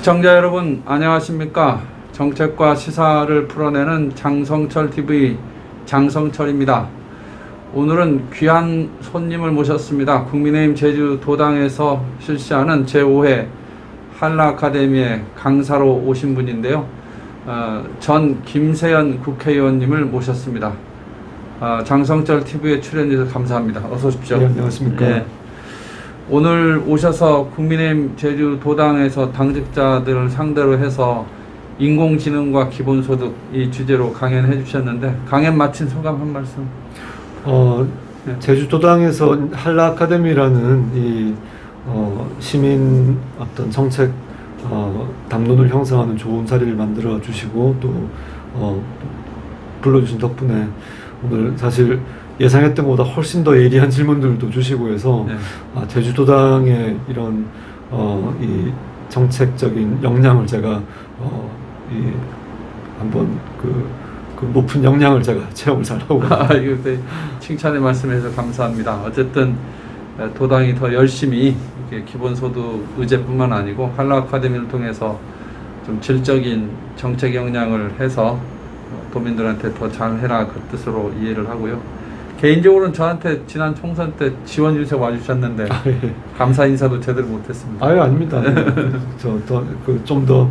시청자 여러분 안녕하십니까. 정책과 시사를 풀어내는 장성철TV 장성철입니다. 오늘은 귀한 손님을 모셨습니다. 국민의힘 제주도당에서 실시하는 제5회 한라아카데미의 강사로 오신 분인데요. 전 김세연 국회의원님을 모셨습니다. 장성철TV에 출연해주셔서 감사합니다. 어서 오십시오. 네, 안녕하십니까. 예. 오늘 오셔서 국민의힘 제주도당에서 당직자들을 상대로 해서 인공지능과 기본소득 이 주제로 강연해 주셨는데, 강연 마친 소감 한 말씀. 제주도당에서 한라아카데미라는 이 시민 어떤 정책 담론을 형성하는 좋은 자리를 만들어 주시고 또 불러주신 덕분에 오늘 사실 예상했던 것보다 훨씬 더 예리한 질문들도 주시고 해서 네. 제주도당의 이런 이 정책적인 역량을 제가 한번 그 높은 역량을 제가 체험을 잘 하고 이거 칭찬의 말씀해서 감사합니다. 어쨌든 도당이 더 열심히 이렇게 기본소득 의제뿐만 아니고 한라아카데미를 통해서 좀 질적인 정책 역량을 해서 도민들한테 더 잘해라 그 뜻으로 이해를 하고요. 개인적으로는 저한테 지난 총선 때 지원 유세 와주셨는데 감사 인사도 제대로 못했습니다. 아닙니다. 좀 더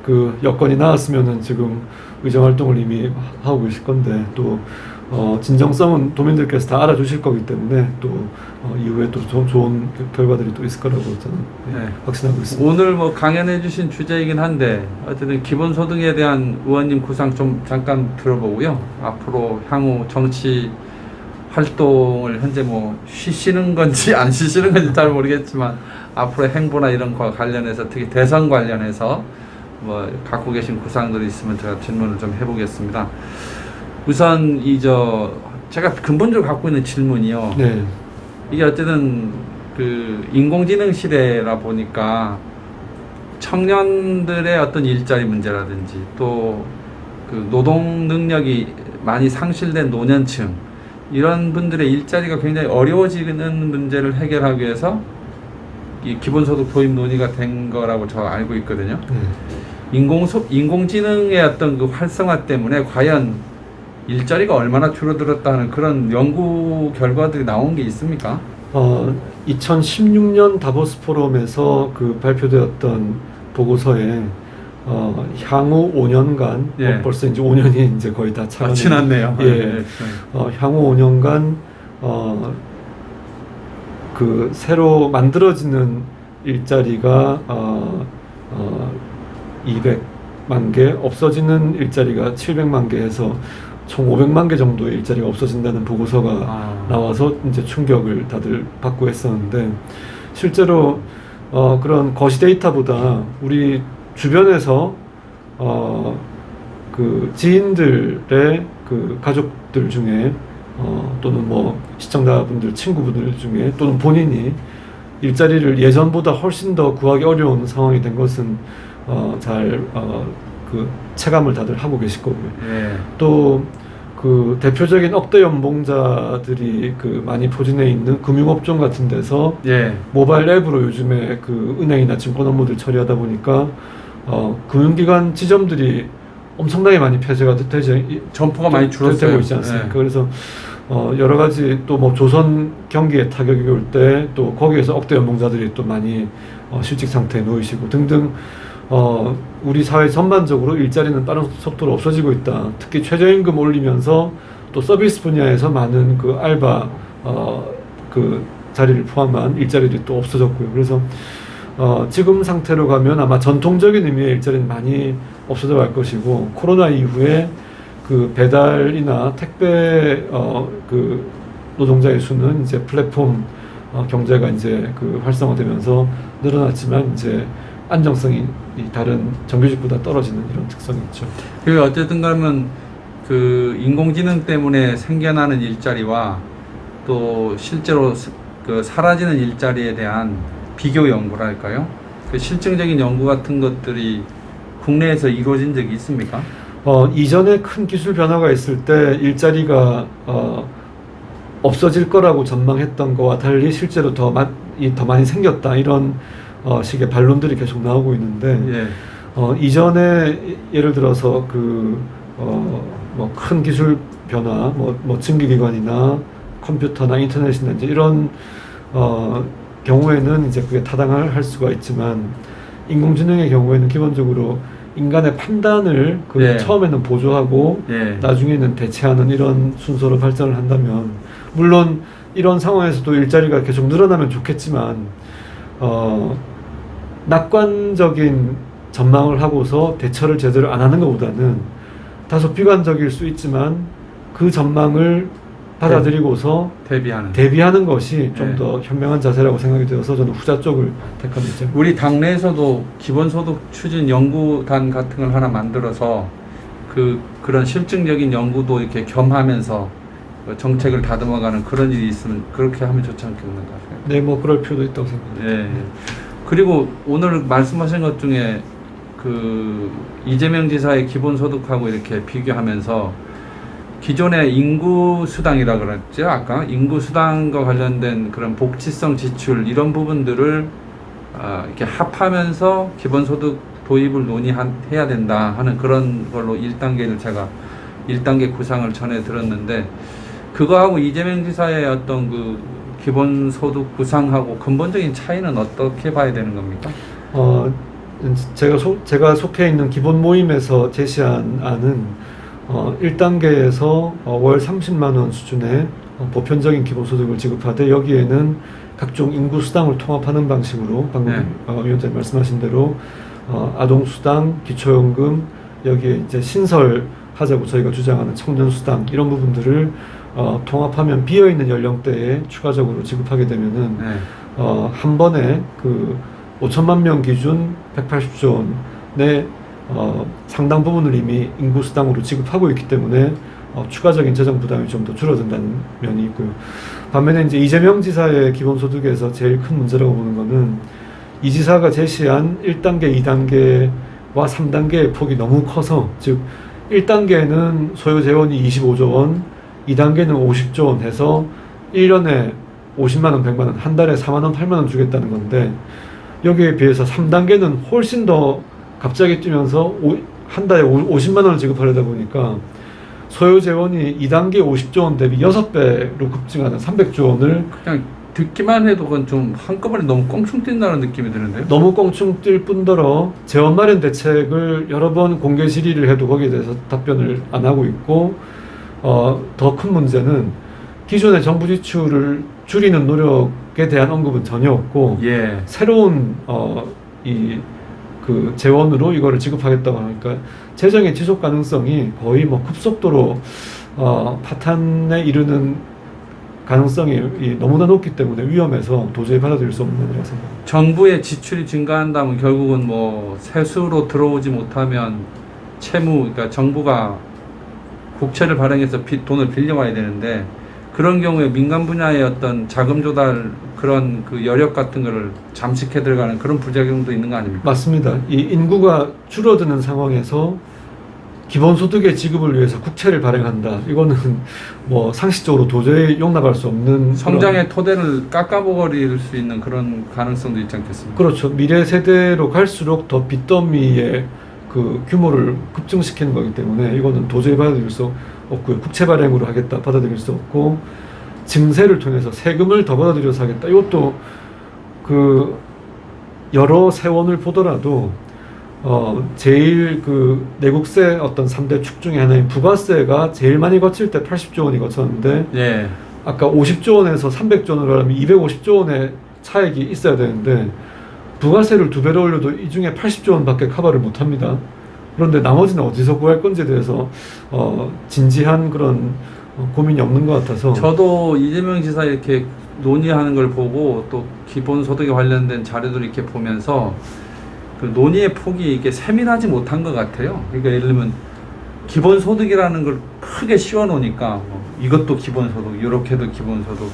그 여건이 나왔으면은 지금 의정 활동을 이미 하고 계실 건데 또 진정성은 도민들께서 다 알아주실 거기 때문에 또 이후에 또 좋은 결과들이 또 있을 거라고 저는 확신하고 있습니다. 오늘 뭐 강연해주신 주제이긴 한데 어쨌든 기본소득에 대한 의원님 구상 좀 잠깐 들어보고요. 앞으로 향후 정치 활동을 현재 뭐 쉬시는 건지 안 쉬시는 건지 잘 모르겠지만 앞으로 행보나 이런 거 관련해서 특히 대선 관련해서 뭐 갖고 계신 구상들이 있으면 제가 질문을 좀 해보겠습니다. 우선 제가 근본적으로 갖고 있는 질문이요. 네. 이게 어쨌든 그 인공지능 시대라 보니까 청년들의 어떤 일자리 문제라든지 또 그 노동 능력이 많이 상실된 노년층 이런 분들의 일자리가 굉장히 어려워지는 문제를 해결하기 위해서 이 기본소득 도입 논의가 된 거라고 저 알고 있거든요. 인공지능의 어떤 그 활성화 때문에 과연 일자리가 얼마나 줄어들었다는 그런 연구 결과들이 나온 게 있습니까? 2016년 다보스 포럼에서 그 발표되었던 보고서에 향후 5년간 벌써 이제 5년이 이제 거의 다 차가는 지났네요. 향후 5년간 그 새로 만들어지는 일자리가 200만 개, 없어지는 일자리가 700만 개 해서 총 500만 개 정도의 일자리가 없어진다는 보고서가 나와서 이제 충격을 다들 받고 했었는데, 실제로 그런 거시 데이터보다 우리 주변에서 그 지인들의 그 가족들 중에 또는 뭐 시청자분들, 친구분들 중에 또는 본인이 일자리를 예전보다 훨씬 더 구하기 어려운 상황이 된 것은 그 체감을 다들 하고 계실 거고요. 또 그 대표적인 억대 연봉자들이 그 많이 포진해 있는 금융업종 같은 데서 모바일 앱으로 요즘에 그 은행이나 증권 업무들 처리하다 보니까 금융기관 지점들이 엄청나게 많이 폐쇄가 되지, 점포가 많이 줄어들고 있지 않습니까? 그래서 여러 가지 또 뭐 조선 경기에 타격이 올 때 또 거기에서 억대 연봉자들이 또 많이 실직 상태에 놓이시고 등등, 우리 사회 전반적으로 일자리는 빠른 속도로 없어지고 있다. 특히 최저임금 올리면서 또 서비스 분야에서 많은 그 알바 그 자리를 포함한 일자리들이 또 없어졌고요. 그래서 지금 상태로 가면 아마 전통적인 의미의 일자리는 많이 없어져 갈 것이고, 코로나 이후에 그 배달이나 택배 그 노동자의 수는 이제 플랫폼 경제가 이제 그 활성화되면서 늘어났지만 이제 안정성이 다른 정규직보다 떨어지는 이런 특성이 있죠. 그 어쨌든 그러면 그 인공지능 때문에 생겨나는 일자리와 또 실제로 그 사라지는 일자리에 대한 비교 연구랄까요? 그 실증적인 연구 같은 것들이 국내에서 이루어진 적이 있습니까? 이전에 큰 기술 변화가 있을 때 일자리가 없어질 거라고 전망했던 거와 달리 실제로 더 많이 생겼다, 이런 식의 반론들이 계속 나오고 있는데 예. 이전에 예를 들어서 뭐 큰 기술 변화, 뭐 증기기관이나 컴퓨터나 인터넷이나 이제 이런 경우에는 이제 그게 타당할 수가 있지만 인공지능의 경우에는 기본적으로 인간의 판단을 예. 처음에는 보조하고 예. 나중에는 대체하는 이런 순서로 발전을 한다면 물론 이런 상황에서도 일자리가 계속 늘어나면 좋겠지만 낙관적인 전망을 하고서 대처를 제대로 안 하는 것보다는 다소 비관적일 수 있지만 그 전망을 받아들이고서 대비하는 것이 좀 더 현명한 자세라고 생각이 되어서 저는 후자 쪽을 택합니다. 우리 당내에서도 기본소득 추진 연구단 같은 걸 하나 만들어서 그런 실증적인 연구도 이렇게 겸하면서 정책을 다듬어가는 그런 일이 있으면 그렇게 하면 좋지 않겠는가. 네, 뭐 그럴 필요도 있다고 생각합니다. 예. 그리고 오늘 말씀하신 것 중에 이재명 지사의 기본소득하고 이렇게 비교하면서 기존의 인구수당이라 그랬죠. 아까 인구수당과 관련된 그런 복지성 지출 이런 부분들을 이렇게 합하면서 기본소득 도입을 논의해야 된다 하는 그런 걸로 1단계를 제가 1단계 구상을 전해 들었는데 그거하고 이재명 지사의 어떤 기본소득 구상하고 근본적인 차이는 어떻게 봐야 되는 겁니까? 제가 속해 있는 기본 모임에서 제시한 안은 1단계에서 월 30만 원 수준의 보편적인 기본소득을 지급하되 여기에는 각종 인구수당을 통합하는 방식으로 방금 위원장님 말씀하신 대로 아동수당, 기초연금, 여기에 이제 신설하자고 저희가 주장하는 청년수당 이런 부분들을 통합하면 비어있는 연령대에 추가적으로 지급하게 되면은 한 번에 5천만 명 기준 180조 원의 상당 부분을 이미 인구수당으로 지급하고 있기 때문에 추가적인 재정 부담이 좀 더 줄어든다는 면이 있고요. 반면에 이제 이재명 지사의 기본소득에서 제일 큰 문제라고 보는 거는 이 지사가 제시한 1단계, 2단계와 3단계의 폭이 너무 커서 즉 1단계는 소요 재원이 25조 원, 2단계는 50조 원 해서 1년에 50만 원, 100만 원, 한 달에 4만 원, 8만 원 주겠다는 건데 여기에 비해서 3단계는 훨씬 더 갑자기 뛰면서 한 달에 50만 원을 지급하려다 보니까 소요 재원이 2단계 50조 원 대비 6배로 급증하는 300조 원을 그냥 듣기만 해도 그건 좀 한꺼번에 너무 껑충 뛴다는 느낌이 드는데요. 너무 껑충 뛸 뿐더러 재원 마련 대책을 여러 번 공개 질의를 해도 거기에 대해서 답변을 안 하고 있고 더 큰 문제는 기존의 정부 지출을 줄이는 노력에 대한 언급은 전혀 없고 새로운 재원으로 이거를 지급하겠다고 하니까 재정의 지속 가능성이 거의 뭐 급속도로 파탄에 이르는 가능성이 너무나 높기 때문에 위험해서 도저히 받아들일 수 없는 문제라고 생각합니다. 정부의 지출이 증가한다면 결국은 뭐 세수로 들어오지 못하면 그러니까 정부가 국채를 발행해서 돈을 빌려와야 되는데 그런 경우에 민간 분야의 어떤 자금 조달 그런 여력 같은 거를 잠식해 들어가는 그런 부작용도 있는 거 아닙니까? 맞습니다. 이 인구가 줄어드는 상황에서 기본소득의 지급을 위해서 국채를 발행한다. 이거는 뭐 상식적으로 도저히 용납할 수 없는 성장의 토대를 깎아버릴 수 있는 그런 가능성도 있지 않겠습니까? 그렇죠. 미래 세대로 갈수록 더 빚더미의 규모를 급증시키는 거기 때문에 이거는 도저히 받아들일 수 없고요. 국채 발행으로 하겠다 받아들일 수 없고 증세를 통해서 세금을 더 받아들여서 하겠다. 이것도 여러 세원을 보더라도 제일 내국세 어떤 3대 축 중에 하나인 부가세가 제일 많이 거칠 때 80조 원이 거쳤는데 아까 50조 원에서 300조 원으로 하면 250조 원의 차액이 있어야 되는데 부가세를 2배로 올려도 이 중에 80조 원밖에 커버를 못합니다. 그런데 나머지는 어디서 구할 건지에 대해서 진지한 그런 고민이 없는 것 같아서 저도 이재명 지사 이렇게 논의하는 걸 보고 또 기본소득에 관련된 자료들을 이렇게 보면서 논의의 폭이 이게 세밀하지 못한 것 같아요. 그러니까 예를 들면 기본소득이라는 걸 크게 씌워놓으니까 이것도 기본소득, 이렇게도 기본소득.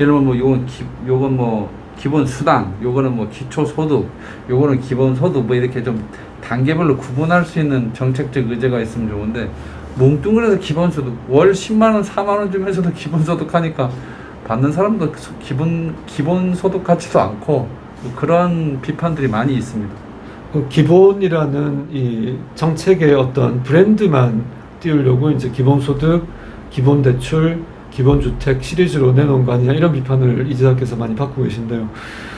예를 들면 요건 기본수당, 요거는 기초소득, 요거는 기본소득 이렇게 좀 단계별로 구분할 수 있는 정책적 의제가 있으면 좋은데 뭉뚱그려서 기본소득 월 10만 원, 4만 원 주면서도 기본소득 하니까 받는 사람도 기본소득 같지도 않고 뭐 그런 비판들이 많이 있습니다. 그 기본이라는 이 정책의 어떤 브랜드만 띄우려고 이제 기본소득, 기본대출, 기본주택 시리즈로 내놓은 거 아니냐 이런 비판을 이재사께서 많이 받고 계신데요.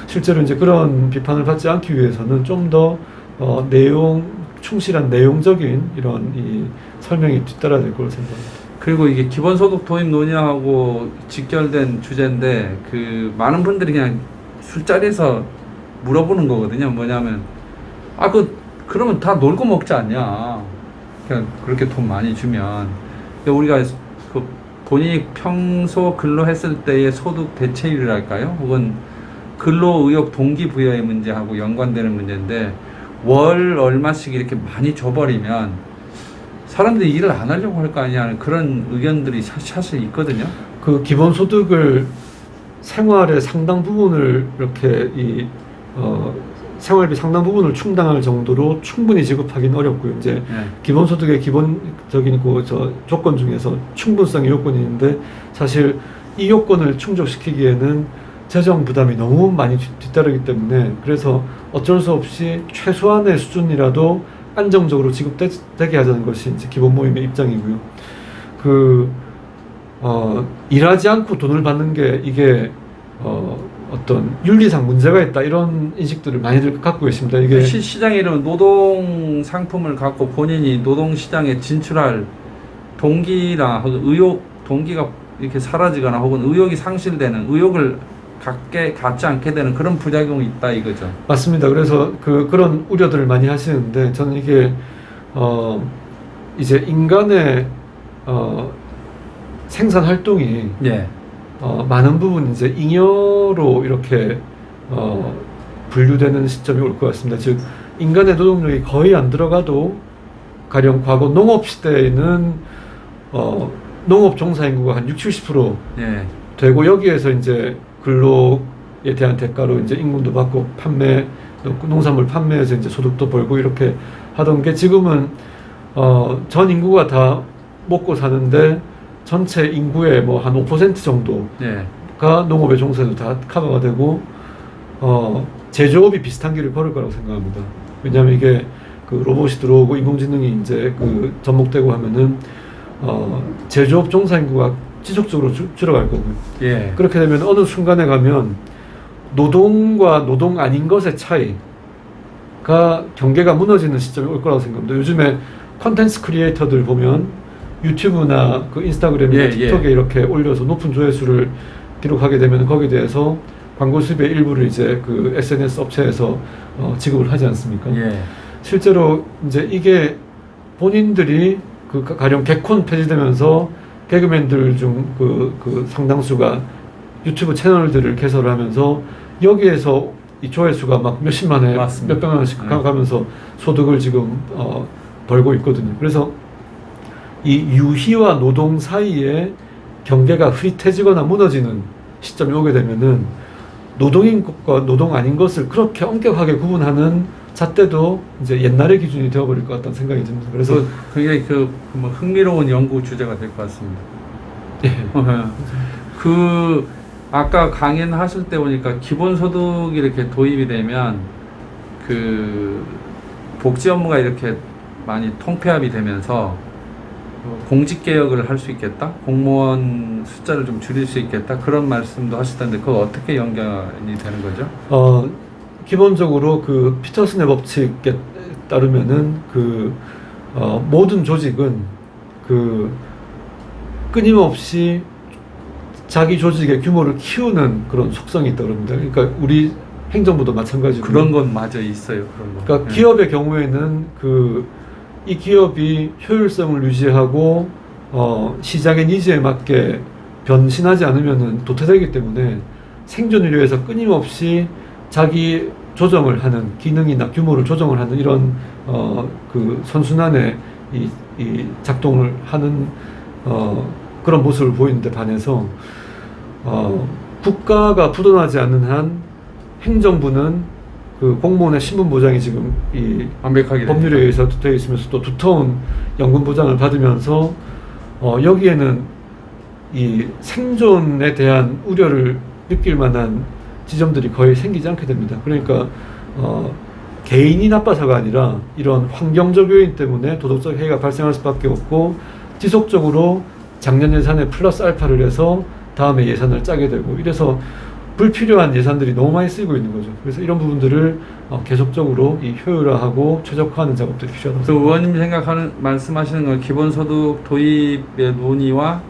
실제로 이제 그런 비판을 받지 않기 위해서는 좀 더 충실한 내용적인 이런 이 설명이 뒤따라야 될 거로 생각합니다. 그리고 이게 기본소득 도입 논의하고 직결된 주제인데 그 많은 분들이 그냥 술자리에서 물어보는 거거든요. 뭐냐면 그러면 다 놀고 먹지 않냐? 그냥 그렇게 돈 많이 주면. 근데 우리가 그 본인이 평소 근로했을 때의 소득 대체율이랄까요? 혹은 근로의욕 동기부여의 문제하고 연관되는 문제인데 월 얼마씩 이렇게 많이 줘버리면 사람들이 일을 안 하려고 할 거 아니야. 그런 의견들이 사실 있거든요. 그 기본소득을 생활의 상당 부분을 이렇게 생활비 상당 부분을 충당할 정도로 충분히 지급하기는 어렵고요. 이제 네. 기본소득의 기본적인 조건 중에서 충분성의 요건이 있는데 사실 이 요건을 충족시키기에는 재정 부담이 너무 많이 뒤따르기 때문에 그래서 어쩔 수 없이 최소한의 수준이라도 안정적으로 지급되게 하자는 것이 이제 기본 모임의 입장이고요. 일하지 않고 돈을 받는 게 이게 어떤 윤리상 문제가 있다 이런 인식들을 많이들 갖고 계십니다. 이게 시장에 이런 노동 상품을 갖고 본인이 노동 시장에 진출할 동기나 동기가 이렇게 사라지거나 혹은 의욕이 상실되는 의욕을 갖지 않게 되는 그런 부작용이 있다 이거죠. 맞습니다. 그래서 그런 우려들을 많이 하시는데 저는 이게 이제 인간의 생산 활동이 예. 많은 부분 이제 잉여로 이렇게 분류되는 시점이 올 것 같습니다. 즉 인간의 노동력이 거의 안 들어가도 가령 과거 농업 시대에는 농업 종사 인구가 한 60-70% 예. 되고 여기에서 이제 근로에 대한 대가로 이제 임금도 받고 농산물 판매해서 이제 소득도 벌고 이렇게 하던 게 지금은 전 인구가 다 먹고 사는데 전체 인구의 뭐 한 5% 정도가 예. 농업의 종사도 다 커버가 되고 제조업이 비슷한 길을 걸을 거라고 생각합니다. 왜냐하면 이게 그 로봇이 들어오고 인공지능이 이제 접목되고 하면은 제조업 종사 인구가 지속적으로 줄어갈 거고요. 예. 그렇게 되면 어느 순간에 가면 노동과 노동 아닌 것의 차이가 경계가 무너지는 시점이 올 거라고 생각합니다. 요즘에 콘텐츠 크리에이터들 보면 유튜브나 그 인스타그램이나 틱톡에 이렇게 올려서 높은 조회수를 기록하게 되면 거기에 대해서 광고 수입의 일부를 이제 그 SNS 업체에서 지급을 하지 않습니까? 예. 실제로 이제 이게 본인들이 가령 개콘 폐지되면서 개그맨들 중 그 상당수가 유튜브 채널들을 개설하면서 여기에서 이 조회수가 막 몇십만 회, 몇백만 원씩 가면서 소득을 지금 벌고 있거든요. 그래서 이 유희와 노동 사이에 경계가 흐릿해지거나 무너지는 시점이 오게 되면은 노동인 것과 노동 아닌 것을 그렇게 엄격하게 구분하는 잣대도 이제 옛날의 기준이 되어버릴 것 같다는 생각이 듭니다. 그래서 굉장히 뭐 흥미로운 연구 주제가 될 것 같습니다. 예. 아까 강연하실 때 보니까 기본소득이 이렇게 도입이 되면 복지 업무가 이렇게 많이 통폐합이 되면서 공직개혁을 할 수 있겠다? 공무원 숫자를 좀 줄일 수 있겠다? 그런 말씀도 하시던데 그거 어떻게 연결이 되는 거죠? 기본적으로 피터슨의 법칙에 따르면은 모든 조직은 끊임없이 자기 조직의 규모를 키우는 그런 속성이 있다고 합니다. 그러니까 우리 행정부도 마찬가지고 그런 건 맞아 있어요. 그런 거. 그러니까 기업의 경우에는 이 기업이 효율성을 유지하고 시장의 니즈에 맞게 변신하지 않으면은 도태되기 때문에 생존을 위해서 끊임없이 자기 조정을 하는 기능이나 규모를 조정을 하는 이런 선순환의 이 작동을 하는 그런 모습을 보이는데 반해서 국가가 부도나지 않는 한 행정부는 공무원의 신분 보장이 지금 이 완벽하게 법률에 의해서 되어 있으면서 또 두터운 연금 보장을 받으면서 여기에는 이 생존에 대한 우려를 느낄 만한 지점들이 거의 생기지 않게 됩니다. 그러니까 개인이 나빠서가 아니라 이런 환경적 요인 때문에 도덕적 해이가 발생할 수밖에 없고 지속적으로 작년 예산에 플러스 알파를 해서 다음에 예산을 짜게 되고 이래서 불필요한 예산들이 너무 많이 쓰이고 있는 거죠. 그래서 이런 부분들을 계속적으로 이 효율화하고 최적화하는 작업들이 필요하다고 그 의원님 생각하는 말씀하시는 건 기본소득 도입의 논의와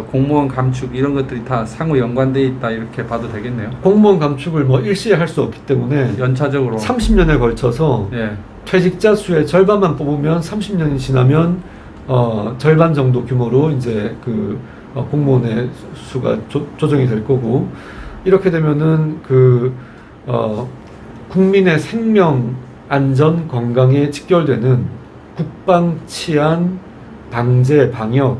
공무원 감축 이런 것들이 다 상호 연관돼 있다 이렇게 봐도 되겠네요. 공무원 감축을 뭐 일시에 할 수 없기 때문에 연차적으로 30년에 걸쳐서 예. 퇴직자 수의 절반만 뽑으면 30년이 지나면 절반 정도 규모로 이제 그 공무원의 수가 조정이 될 거고 이렇게 되면은 국민의 생명, 안전, 건강에 직결되는 국방, 치안, 방제, 방역,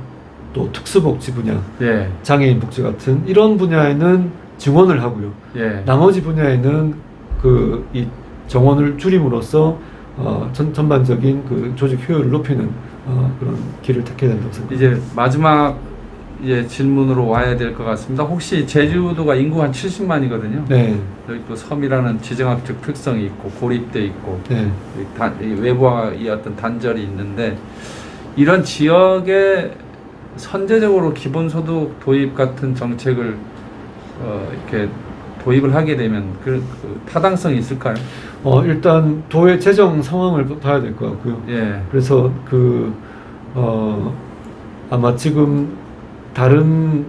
또 특수복지 분야, 예. 장애인 복지 같은 이런 분야에는 증원을 하고요. 예. 나머지 분야에는 이 정원을 줄임으로써 전반적인 그 조직 효율을 높이는 그런 길을 택해야 된다고 생각합니다. 이제 마지막 질문으로 와야 될 것 같습니다. 혹시 제주도가 인구가 한 70만이거든요. 네. 여기 또 섬이라는 지정학적 특성이 있고 고립돼 있고 네. 이 외부와의 어떤 단절이 있는데 이런 지역에 선제적으로 기본소득 도입 같은 정책을 이렇게 도입을 하게 되면 그 타당성이 있을까요? 일단 도의 재정 상황을 봐야 될 것 같고요. 예. 그래서 아마 지금 다른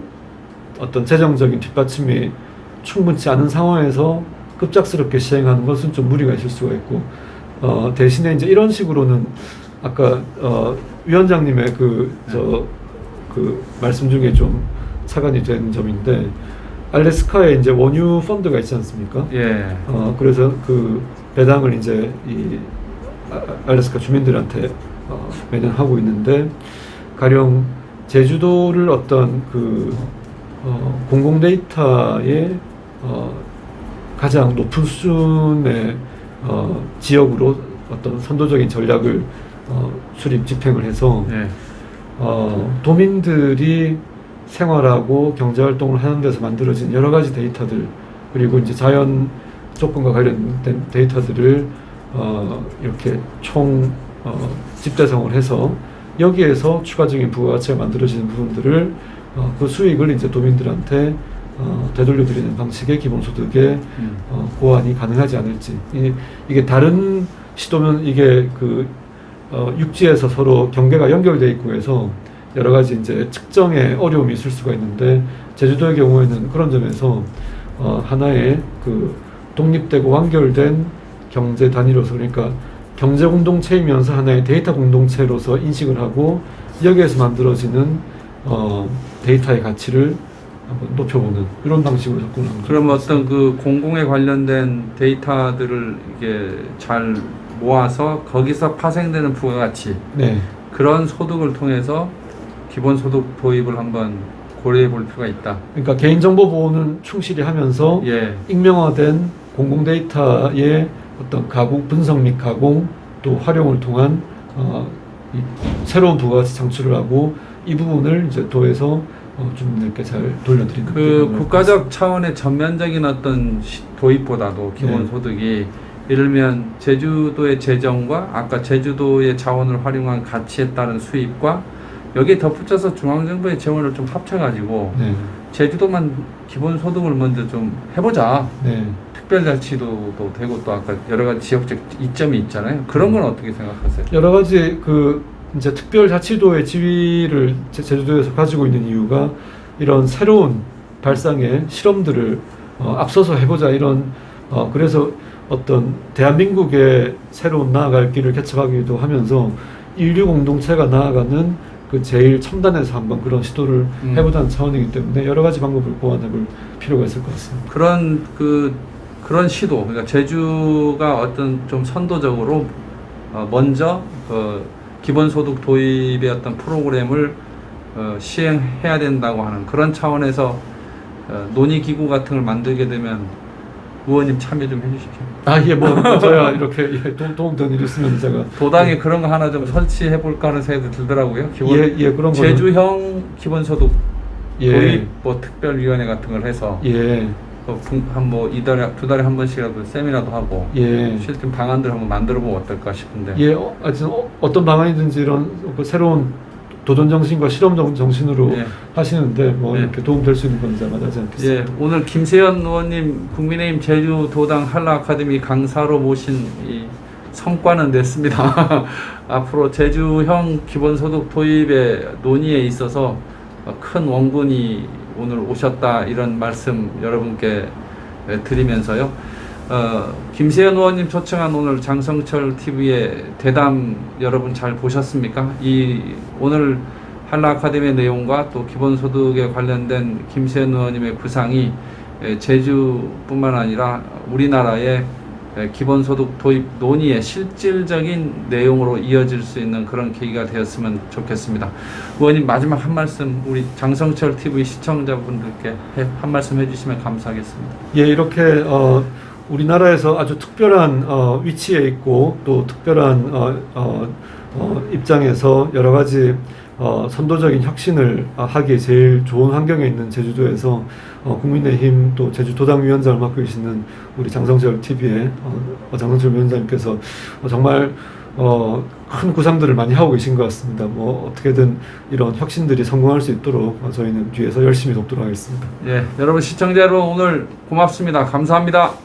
어떤 재정적인 뒷받침이 충분치 않은 상황에서 급작스럽게 시행하는 것은 좀 무리가 있을 수가 있고 대신에 이제 이런 식으로는 아까 위원장님의 말씀 중에 좀 착안이 된 점인데 알래스카에 이제 원유 펀드가 있지 않습니까? 예. 그래서 그 배당을 이제 이 알래스카 주민들한테 매년 하고 있는데 가령 제주도를 어떤 공공 데이터의 가장 높은 수준의 지역으로 어떤 선도적인 전략을 수립 집행을 해서 예. 도민들이 생활하고 경제활동을 하는 데서 만들어진 여러 가지 데이터들 그리고 이제 자연 조건과 관련된 데이터들을 이렇게 총 집대성을 해서 여기에서 추가적인 부가가치가 만들어지는 부분들을 그 수익을 이제 도민들한테 되돌려드리는 방식의 기본소득의 고안이 가능하지 않을지 이게 다른 시도면 이게 육지에서 서로 경계가 연결돼 있고 해서 여러 가지 이제 측정에 어려움이 있을 수가 있는데 제주도의 경우에는 그런 점에서 하나의 독립되고 완결된 경제 단위로서 그러니까 경제 공동체이면서 하나의 데이터 공동체로서 인식을 하고 여기에서 만들어지는 데이터의 가치를 한번 높여보는 이런 방식으로 접근하는 거죠. 그럼 어떤 공공에 관련된 데이터들을 이게 잘 모아서 거기서 파생되는 부가가치 네. 그런 소득을 통해서 기본소득 도입을 한번 고려해 볼 필요가 있다. 그러니까 개인정보 보호는 충실히 하면서 예. 익명화된 공공 데이터의 어떤 분석 및 가공 또 활용을 통한 새로운 부가가치 창출을 하고 이 부분을 이제 도에서 주민들께 잘 돌려드리는 국가적 차원의 전면적인 어떤 도입보다도 기본소득이 예를 들면 제주도의 재정과 아까 제주도의 자원을 활용한 가치에 따른 수입과 여기에 덧붙여서 중앙정부의 재원을 좀 합쳐가지고 네. 제주도만 기본소득을 먼저 좀 해보자. 네. 특별자치도도 되고 또 아까 여러 가지 지역적 이점이 있잖아요. 그런 건 어떻게 생각하세요? 여러 가지 이제 특별자치도의 지위를 제주도에서 가지고 있는 이유가 이런 새로운 발상의 실험들을 앞서서 해보자 이런 그래서 어떤 대한민국의 새로운 나아갈 길을 개척하기도 하면서 인류 공동체가 나아가는 제일 첨단에서 한번 그런 시도를 해보자는 차원이기 때문에 여러 가지 방법을 고안해볼 필요가 있을 것 같습니다. 그런 시도, 그러니까 제주가 어떤 좀 선도적으로 먼저 기본소득 도입의 어떤 프로그램을 시행해야 된다고 하는 그런 차원에서 논의기구 같은 걸 만들게 되면 의원님 참여 좀 해주십시오. 저야 이렇게 도움되는 일이 있으면 제가 도당에 그런 거 하나 좀 설치해 볼까 하는 생각이 들더라고요. 그런 제주형 기본소득 예. 도입 특별위원회 같은 걸 해서 한뭐 이달에 두 달에 한 번씩이라도 세미나도 하고 예. 실제 방안들 한번 만들어 보면 어떨까 싶은데. 예, 하여튼 어떤 방안이든지 이런 그 새로운 도전 정신과 실험 정신으로 예. 하시는데 뭐 예. 이렇게 도움 될 수 있는 건 자마다지 않겠습니다. 예, 오늘 김세현 의원님 국민의힘 제주도당 한라 아카데미 강사로 모신 이 성과는 냈습니다. 앞으로 제주형 기본소득 도입의 논의에 있어서 큰 원군이 오늘 오셨다 이런 말씀 여러분께 드리면서요. 김세현 의원님 초청한 오늘 장성철 TV의 대담 여러분 잘 보셨습니까? 이 오늘 한라 아카데미의 내용과 또 기본소득에 관련된 김세현 의원님의 구상이 제주뿐만 아니라 우리나라의 기본소득 도입 논의의 실질적인 내용으로 이어질 수 있는 그런 계기가 되었으면 좋겠습니다. 의원님 마지막 한 말씀 우리 장성철 TV 시청자분들께 한 말씀 해주시면 감사하겠습니다. 예, 이렇게 우리나라에서 아주 특별한 위치에 있고 또 특별한 입장에서 여러 가지 선도적인 혁신을 하기에 제일 좋은 환경에 있는 제주도에서 국민의힘 또 제주도당 위원장을 맡고 계시는 우리 장성철 TV의 장성철 위원장님께서 정말 큰 구상들을 많이 하고 계신 것 같습니다. 뭐 어떻게든 이런 혁신들이 성공할 수 있도록 저희는 뒤에서 열심히 돕도록 하겠습니다. 예, 여러분 시청자 여러분 오늘 고맙습니다. 감사합니다.